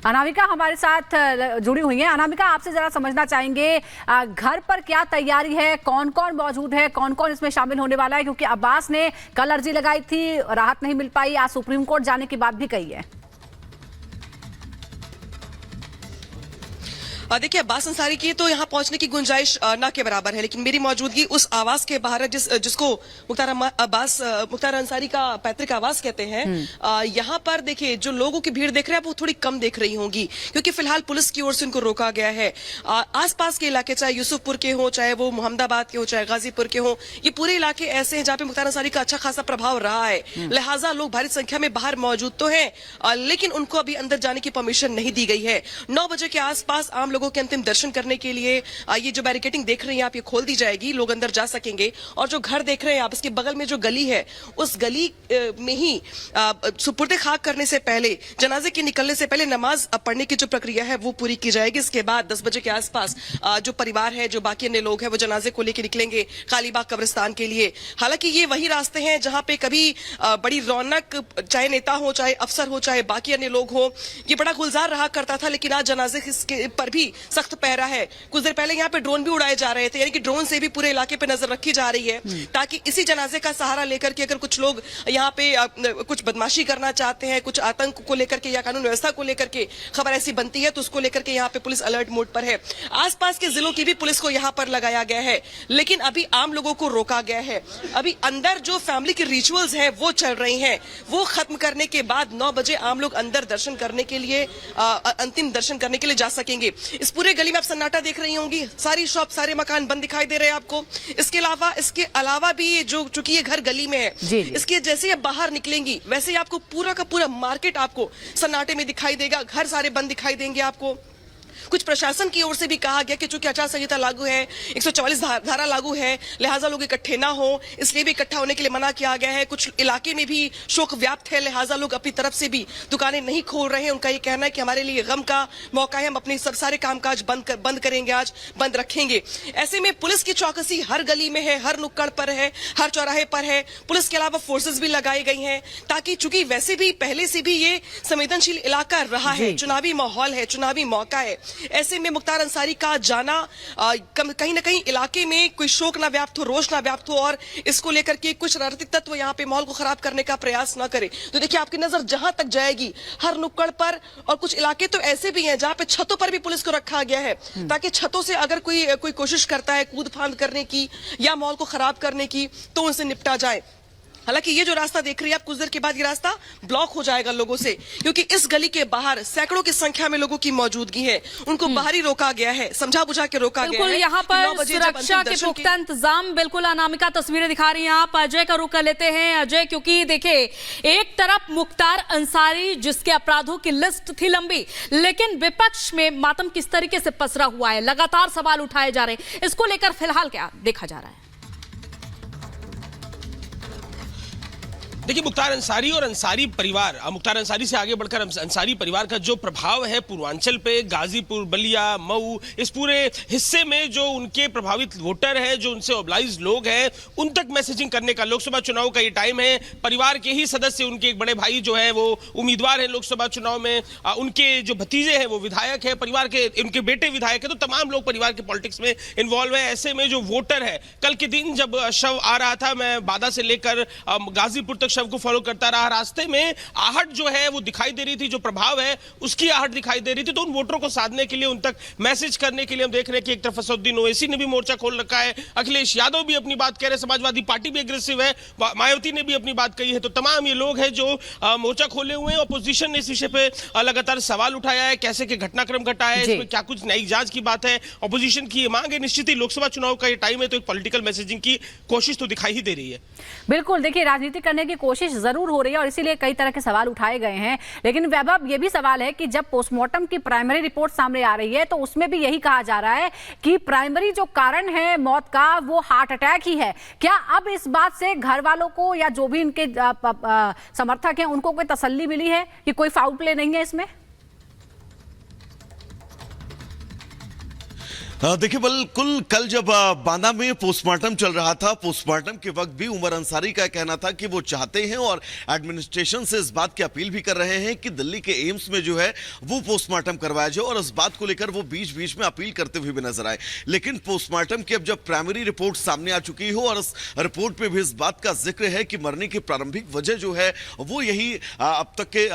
अनामिका हमारे साथ जुड़ी हुई हैं। अनामिका, आपसे जरा समझना चाहेंगे घर पर क्या तैयारी है, कौन कौन मौजूद है, कौन कौन इसमें शामिल होने वाला है, क्योंकि अब्बास ने कल अर्जी लगाई थी, राहत नहीं मिल पाई, आज सुप्रीम कोर्ट जाने की बात भी कही है। देखिए, अब्बास अंसारी की तो यहाँ पहुंचने की गुंजाइश न के बराबर है, लेकिन मेरी मौजूदगी उस आवास के बाहर है जिसको मुख्तार अंसारी का पैतृक आवास कहते हैं। यहाँ पर देखिए, जो लोगों की भीड़ देख रहे हैं वो थोड़ी कम देख रही होंगी, क्योंकि फिलहाल पुलिस की ओर से उनको रोका गया है। आसपास के इलाके, चाहे यूसुफपुर के हो, चाहे वो मोहम्मदाबाद के हो, चाहे गाजीपुर के हो, ये पूरे इलाके ऐसे हैं जहाँ पे मुख्तार अंसारी का अच्छा खासा प्रभाव रहा है। लिहाजा लोग भारी संख्या में बाहर मौजूद तो हैं, लेकिन उनको अभी अंदर जाने की परमिशन नहीं दी गई है। 9 बजे के आसपास आम लोगों के अंतिम दर्शन करने के लिए ये जो बैरिकेडिंग देख रहे हैं आप, ये खोल दी जाएगी, लोग अंदर जा सकेंगे। और जो घर देख रहे हैं आप, इसके बगल में जो गली है, उस गली में ही सुपुर्दे खाक करने से पहले, जनाजे के निकलने से पहले नमाज पढ़ने की जो प्रक्रिया है वो पूरी की जाएगी। इसके बाद 10 बजे के आसपास जो परिवार है, जो बाकी अन्य लोग हैं, वो जनाजे को लेकर निकलेंगे कालीबाग कब्रिस्तान के लिए। हालांकि ये वही रास्ते हैं जहां पे कभी बड़ी रौनक, चाहे नेता हो, चाहे अफसर हो, चाहे बाकी अन्य लोग हो, ये बड़ा गुलजार रहा करता था। लेकिन आज जनाजे पर भी सख्त पहरा है। कुछ देर पहले यहाँ पे ड्रोन भी उड़ाए जा रहे थे, यानी कि ड्रोन से भी पूरे इलाके पे नजर रखी जा रही है, ताकि इसी जनाजे का सहारा लेकर के अगर कुछ लोग यहाँ पे कुछ बदमाशी करना चाहते हैं, कुछ आतंक को लेकर के या कानून व्यवस्था को लेकर के खबर ऐसी बनती है, तो उसको लेकर के यहाँ पे पुलिस अलर्ट मोड पर है। आसपास के जिलों की भी पुलिस को यहाँ पर लगाया गया है, लेकिन अभी आम लोगों को रोका गया है। अभी अंदर जो फैमिली के रिचुअल्स है वो चल रही है, वो खत्म करने के बाद 9 बजे आम लोग अंदर दर्शन करने के लिए, अंतिम दर्शन करने के लिए जा सकेंगे। इस पूरे गली में आप सन्नाटा देख रही होंगी, सारी शॉप, सारे मकान बंद दिखाई दे रहे हैं आपको। इसके अलावा भी चूंकि ये घर गली में है, इसके जैसे आप बाहर निकलेंगी वैसे ही आपको पूरा का पूरा मार्केट आपको सन्नाटे में दिखाई देगा, घर सारे बंद दिखाई देंगे आपको। कुछ प्रशासन की ओर से भी कहा गया कि चूंकि आचार संहिता लागू है, 144 धारा लागू है, लिहाजा लोग इकट्ठे ना हो, इसलिए भी इकट्ठा होने के लिए मना किया गया है। कुछ इलाके में भी शोक व्याप्त है, लिहाजा लोग अपनी तरफ से भी दुकानें नहीं खोल रहे हैं। उनका ये कहना है कि हमारे लिए गम का मौका है, हम अपने सब सारे कामकाज बंद करेंगे, आज बंद रखेंगे। ऐसे में पुलिस की चौकसी हर गली में है, हर नुक्कड़ पर है, हर चौराहे पर है। पुलिस के अलावा फोर्सेस भी लगाई गई हैं, ताकि चूंकि वैसे भी पहले से भी ये संवेदनशील इलाका रहा है, चुनावी माहौल है, चुनावी मौका है, ऐसे में मुख्तार अंसारी का जाना कहीं ना कहीं इलाके में कोई शोक ना व्याप्त हो, रोष ना व्याप्त हो, और इसको लेकर के कुछ शरारती तत्व यहाँ पे माहौल को खराब करने का प्रयास ना करे। तो देखिए, आपकी नजर जहां तक जाएगी हर नुक्कड़ पर, और कुछ इलाके तो ऐसे भी हैं जहां पे छतों पर भी पुलिस को रखा गया है, ताकि छतों से अगर कोई कोशिश करता है कूद फांद करने की या माहौल को खराब करने की, तो उनसे निपटा जाए। हालांकि ये जो रास्ता देख रही है आप, कुछ देर के बाद ये रास्ता ब्लॉक हो जाएगा लोगों से, क्योंकि इस गली के बाहर सैकड़ों की संख्या में लोगों की मौजूदगी है। उनको बाहर ही रोका गया है, समझा बुझा के रोका गया है। यहाँ पर सुरक्षा के पुख्ता इंतजाम, बिल्कुल अनामिका तस्वीरें दिखा रही हैं आप। अजय का रुख कर लेते हैं। अजय, क्योंकि देखिए, एक तरफ मुख्तार अंसारी जिसके अपराधों की लिस्ट थी लंबी, लेकिन विपक्ष में मातम किस तरीके से पसरा हुआ है, लगातार सवाल उठाए जा रहे हैं, इसको लेकर फिलहाल क्या देखा जा रहा है? देखिए, मुख्तार अंसारी और अंसारी परिवार, मुख्तार अंसारी से आगे बढ़कर अंसारी परिवार का जो प्रभाव है पूर्वांचल पे, गाजीपुर, बलिया, मऊ, इस पूरे हिस्से में जो उनके प्रभावित वोटर है, जो उनसे ऑब्लाइज लोग हैं, उन तक मैसेजिंग करने का लोकसभा चुनाव का ये टाइम है। परिवार के ही सदस्य, उनके एक बड़े भाई जो है वो उम्मीदवार है लोकसभा चुनाव में, उनके जो भतीजे हैं वो विधायक है, परिवार के उनके बेटे विधायक है, तो तमाम लोग परिवार के पॉलिटिक्स में इन्वॉल्व है। ऐसे में जो वोटर है, कल के दिन जब शव आ रहा था, मैं बादा से लेकर गाजीपुर तक शव को फॉलो करता रहा, रास्ते में आहट जो है वो दिखाई दे रही थी, जो प्रभाव है उसकी आहट दिखाई दे रही थी। तो उन वोटरों को साधने के लिए, उन तक मैसेज करने के लिए हम देख रहे हैं कि एक तरफ असदुद्दीन ओवैसी ने भी मोर्चा खोल रखा है, अखिलेश यादव भी अपनी बात कह रहे हैं, समाजवादी पार्टी भी एग्रेसिव है, मायावती ने भी अपनी बात कही है। तो तमाम ये लोग हैं जो मोर्चा खोले हुए हैं। अपोजिशन ने इस विषय पे लगातार सवाल उठाया है, कैसे के घटनाक्रम घटा है, इसमें क्या कुछ नई जांच की बात है। अपोजिशन की ये मांग है, निश्चित ही लोकसभा चुनाव का ये टाइम है, तो एक पॉलिटिकल मैसेजिंग की कोशिश तो दिखाई ही दे रही है। बिल्कुल, देखिए, राजनीति करने की कोशिश जरूर हो रही है और इसीलिए कई तरह के सवाल उठाए गए हैं। लेकिन वैभव, ये भी सवाल है कि जब पोस्टमार्टम की प्राइमरी रिपोर्ट सामने आ रही है, तो उसमें भी यही कहा जा रहा है कि प्राइमरी जो कारण है मौत का वो हार्ट अटैक ही है। क्या अब इस बात से घर वालों को या जो भी इनके समर्थक हैं उनको कोई तसल्ली मिली है कि कोई फाउल प्ले नहीं है इसमें? देखिए बिल्कुल कल जब बांदा में पोस्टमार्टम चल रहा था, पोस्टमार्टम के वक्त भी उमर अंसारी का कहना था कि वो चाहते हैं और एडमिनिस्ट्रेशन से इस बात की अपील भी कर रहे हैं कि दिल्ली के एम्स में जो है वो पोस्टमार्टम करवाया जाए, और इस बात को लेकर वो बीच बीच में अपील करते हुए भी नजर आए। लेकिन पोस्टमार्टम की अब जब प्राइमरी रिपोर्ट सामने आ चुकी हो और इस रिपोर्ट में भी इस बात का जिक्र है कि मरने की प्रारंभिक वजह जो है वो यही अब तक के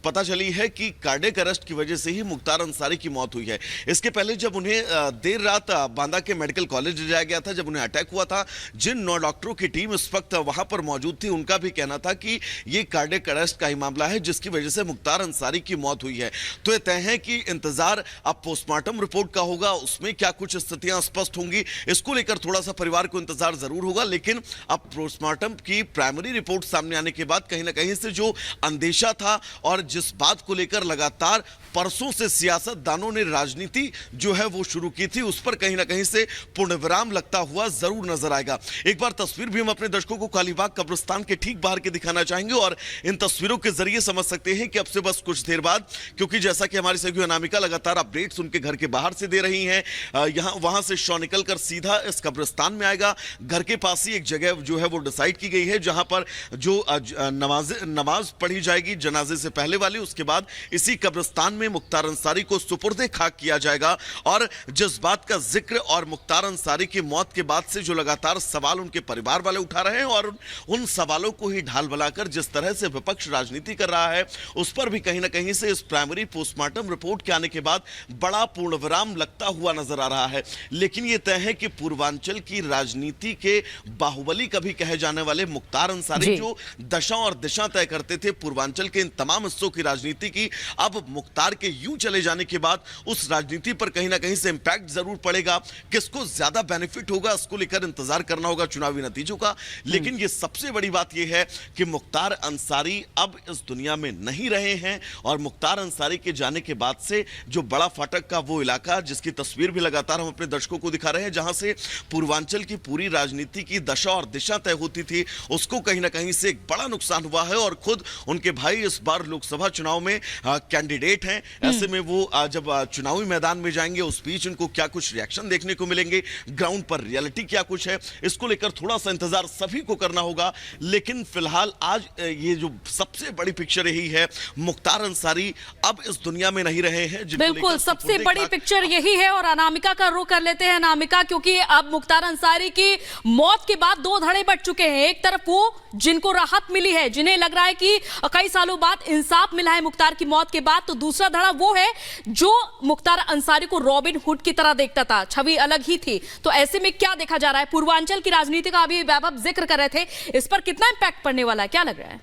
पता चली है कि कार्डियक अरेस्ट की वजह से ही मुख्तार अंसारी की मौत हुई है। इसके पहले जब उन्हें देर रात बांदा के मेडिकल कॉलेज ले जाया गया था, जब उन्हें अटैक हुआ था, जिन 9 डॉक्टरों की टीम इस वक्त वहां पर मौजूद थी, उनका भी कहना था कि ये कार्डियक अरेस्ट का ही मामला है जिसकी वजह से मुख्तार अंसारी की मौत हुई है। तो ये तय है कि इंतजार अब पोस्टमार्टम रिपोर्ट का होगा, उसमें क्या कुछ स्थितियां स्पष्ट होंगी, इसको लेकर थोड़ा सा परिवार को इंतजार जरूर होगा। लेकिन अब पोस्टमार्टम की प्राइमरी रिपोर्ट सामने आने के बाद कहीं ना कहीं से जो अंदेशा था और जिस बात को लेकर लगातार परसों से सियासतदानों ने राजनीति जो है वो शुरू की थी, उस पर कहीं ना कहीं से पूर्णविराम लगता हुआ जरूर नजर आएगा। एक बार तस्वीर भी हम अपने दर्शकों को कालीबाग कब्रिस्तान के ठीक बाहर के दिखाना चाहेंगे, और इन तस्वीरों के जरिए समझ सकते हैं कि अब से बस कुछ देर बाद, क्योंकि जैसा कि हमारी सहयोगी अनामिका लगातार अपडेट्स उनके घर के बाहर से दे रही हैं, यहां वहां से शव निकलकर सीधा इस कब्रिस्तान में आएगा। घर के पास ही एक जगह जो है वो डिसाइड की गई है जहां पर जो नमाज पढ़ी जाएगी जनाजे से पहले वाली, उसके बाद इसी कब्रिस्तान में मुख्तार अंसारी को सुपुर्दे खाक किया जाएगा। और जिस बात का जिक्र और मुख्तार अंसारी की मौत के बाद से जो लगातार सवाल उनके परिवार वाले उठा रहे हैं, और उन सवालों को ही ढाल बनाकर जिस तरह से विपक्ष राजनीति कर रहा है, उस पर भी कहीं ना कहीं से इस प्राइमरी पोस्टमार्टम रिपोर्ट के आने के बाद बड़ा पूर्णविराम लगता हुआ नजर आ रहा है। लेकिन यह तय है कि पूर्वांचल की राजनीति के बाहुबली कभी कहे जाने वाले मुख्तार अंसारी जो दशा और दिशा तय करते थे पूर्वांचल के इन तमाम हिस्सों की राजनीति की, अब मुख्तार के यूं चले जाने के बाद उस राजनीति पर कहीं ना कहीं से इंपैक्ट जरूर पड़ेगा। किसको ज्यादा बेनिफिट होगा इसको लेकर इंतजार करना होगा चुनावी नतीजों का। लेकिन यह सबसे बड़ी बात यह है कि मुख्तार अंसारी अब इस दुनिया में नहीं रहे हैं, और मुख्तार अंसारी के जाने के बाद से जो बड़ा फाटक का वो इलाका, जिसकी तस्वीर भी लगातार हम अपने दर्शकों को दिखा रहे हैं, जहां से पूर्वांचल की पूरी राजनीति की दशा और दिशा तय होती थी, उसको कहीं ना कहीं से एक बड़ा नुकसान हुआ है। और खुद उनके भाई इस बार लोकसभा चुनाव में कैंडिडेट हैं, ऐसे में वो जब चुनावी मैदान में जाएंगे उस बीच उनको क्या कुछ रिएक्शन देखने को मिलेंगे, ग्राउंड पर रियलिटी क्या कुछ है, इसको लेकर थोड़ा सा इंतजार सभी को करना होगा। लेकिन फिलहाल आज ये जो सबसे बड़ी पिक्चर यही है, मुख्तार अंसारी अब इस दुनिया में नहीं रहे हैं। बिल्कुल सबसे बड़ी पिक्चर यही है। और अनामिका का रुख कर लेते हैं अनामिका, क्योंकि अब मुख्तार अंसारी की मौत के बाद दो धड़े बढ़ चुके हैं। एक तरफ वो जिनको राहत मिली है, जिन्हें लग रहा है कि कई सालों बाद इंसाफ मिला है मुख्तार की मौत के बाद, तो दूसरा धड़ा वो है जो मुख्तार अंसारी को रॉबिन हुड की तरह देखता था, छवि अलग ही थी। तो ऐसे में क्या देखा जा रहा है? पूर्वांचल की राजनीति का अभी वैभव जिक्र कर रहे थे, इस पर कितना इंपैक्ट पड़ने वाला है, क्या लग रहा है?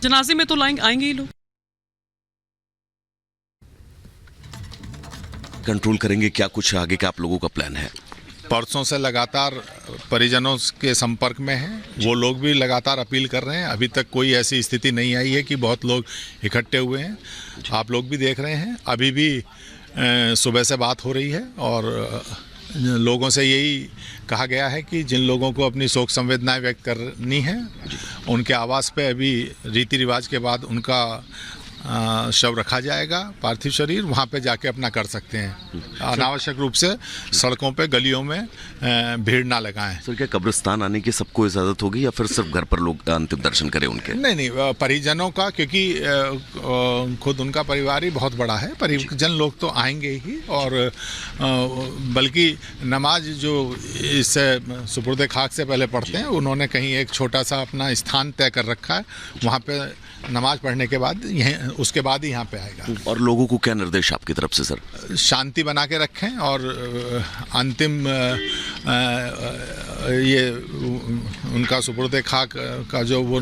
जनाजे में तो आएंगे ही लोग, कंट्रोल करेंगे। क्या कुछ आगे का आप लोगों का प्लान है? परसों से लगातार परिजनों के संपर्क में हैं, वो लोग भी लगातार अपील कर रहे हैं। अभी तक कोई ऐसी स्थिति नहीं आई है कि बहुत लोग इकट्ठे हुए हैं। आप लोग भी देख रहे हैं, अभी भी सुबह से बात हो रही है, और लोगों से यही कहा गया है कि जिन लोगों को अपनी शोक संवेदनाएं व्यक्त करनी है, उनके आवास पे अभी रीति रिवाज के बाद उनका शव रखा जाएगा, पार्थिव शरीर वहाँ पे जाके अपना कर सकते हैं। अनावश्यक रूप से सड़कों पे गलियों में भीड़ ना लगाएं। सर, क्या कब्रिस्तान आने की सबको इजाजत होगी या फिर सिर्फ घर पर लोग अंतिम दर्शन करें उनके? नहीं, परिजनों का, क्योंकि खुद उनका परिवार ही बहुत बड़ा है, परिजन लोग तो आएंगे ही। और बल्कि नमाज जो इससे सुपुर्दे खाक से पहले पढ़ते हैं, उन्होंने कहीं एक छोटा सा अपना स्थान तय कर रखा है, वहाँ पे नमाज पढ़ने के बाद उसके बाद ही यहाँ पे आएगा। और लोगों को क्या निर्देश आपकी तरफ से सर? शांति बना के रखें, और अंतिम ये उनका सुपुर्दे खाक का जो वो